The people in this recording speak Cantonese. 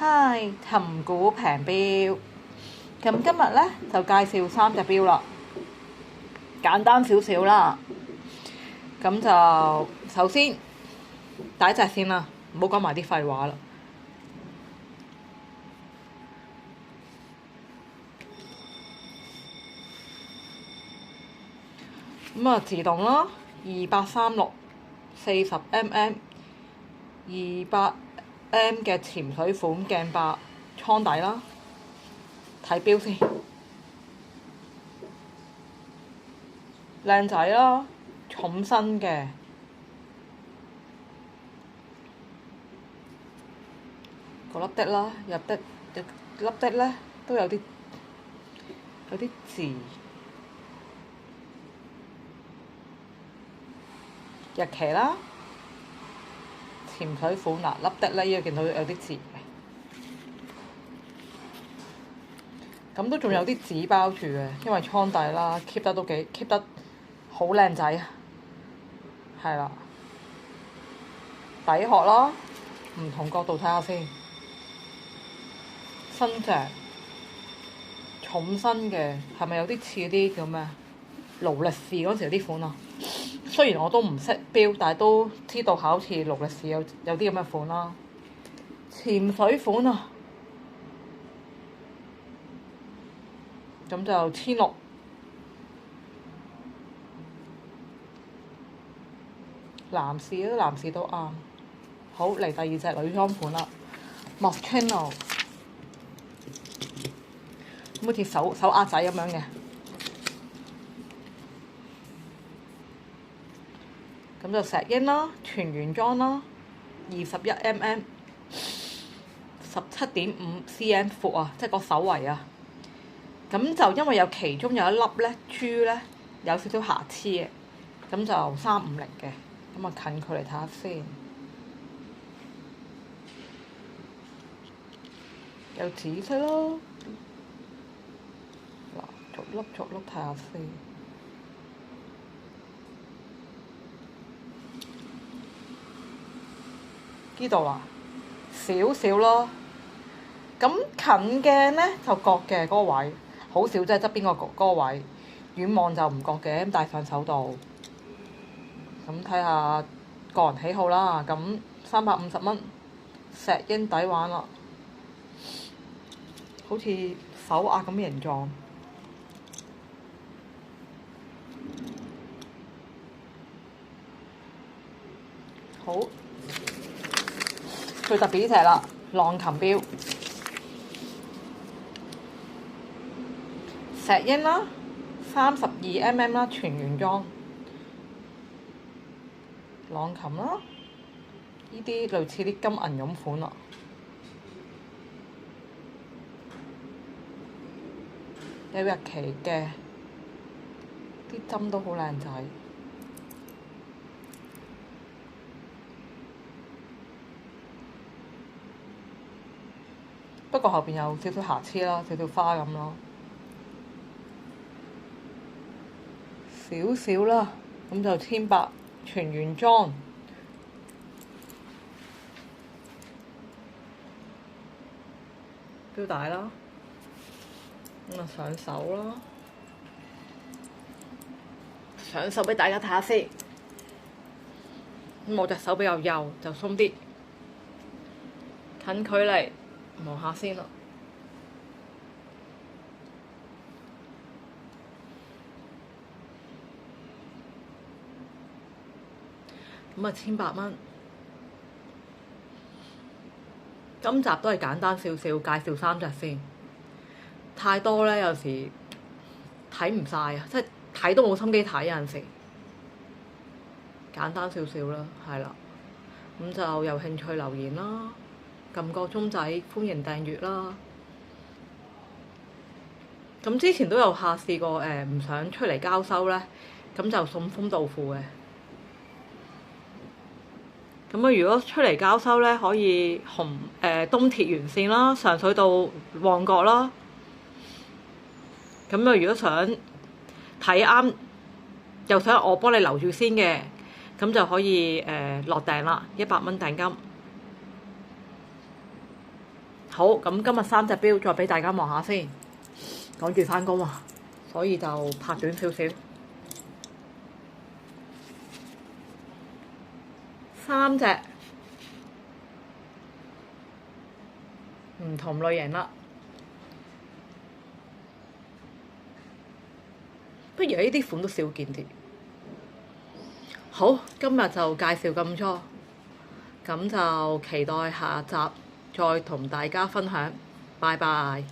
嗨，尋股平標，咁今日咧就介紹3隻標啦，簡單少少啦。咁就首先第一隻先啦，唔好講埋啲廢話啦。咁啊，自動啦，2836 40mm 200M 嘅潛水款鏡白倉底啦，睇標先，靚仔啦，重身嘅，個粒的啦，入粒的咧都有啲字。日期啦，潛水款嗱，粒的咧，依度見到有啲字嘅，咁都仲有啲紙包住嘅，因為倉底啦，keep 得好靚仔啊，係啦，底殼啦，唔同角度睇下先，新隻，重身嘅，係咪有啲似啲叫咩？勞力士嗰時有啲款啊？雖然我都唔識標，但係都知道好似勞力士有啲咁嘅款啦。潛水款啊，咁就1600。男士都啱。好，嚟第二隻女裝款啦 ，Moschino， 好似手鐲仔咁樣嘅。咁就石英啦，全原裝啦，21mm， 17.5cm 闊啊，即係個手圍啊。咁就因為有其中有一粒咧珠咧有少少瑕疵嘅，咁就350嘅。咁啊近距離睇下先，有紫色咯。嗱，逐粒睇下先。呢度啦，少少咯。咁近鏡咧就覺嘅嗰個位，好少即係側邊嗰個位，遠望就唔覺嘅，咁戴上手度。咁睇下個人喜好啦。咁350蚊，石英底玩啦，好似手鐲咁形狀。好。最特別呢隻啦，浪琴標，石英啦，32mm啦，全原裝，浪琴啦，呢啲類似啲金銀咁款啦，有日期嘅，啲針都好靚仔。不過後邊有少少瑕疵啦，少少花咁咯，少少啦，咁就1800全原裝，標帶啦，咁啊上手啦，上手俾大家睇下先。咁我隻手比較幼，就鬆啲，近距離。望下先啦，咁啊1800蚊。今集都係簡單少少，介紹3隻先。太多咧，有時睇唔晒啊，即係睇都冇心機睇，有陣時簡單少少啦，係啦。咁就有興趣留言啦。撳個鐘仔，歡迎訂閱啦。咁之前都有客試過唔想出嚟交收咧，咁就送豐豆腐嘅。咁啊，如果出嚟交收咧，可以東鐵沿線啦，上水到旺角啦。咁啊，如果想睇啱，又想我幫你留住先嘅，咁就可以落訂啦，100蚊訂金。好，咁今日3隻錶再俾大家望下先，趕住返工啊，所以就拍短少少。3隻唔同類型啦，不如呢啲款都少見啲。好，今日就介紹咁多，咁就期待下集再同大家分享。拜拜。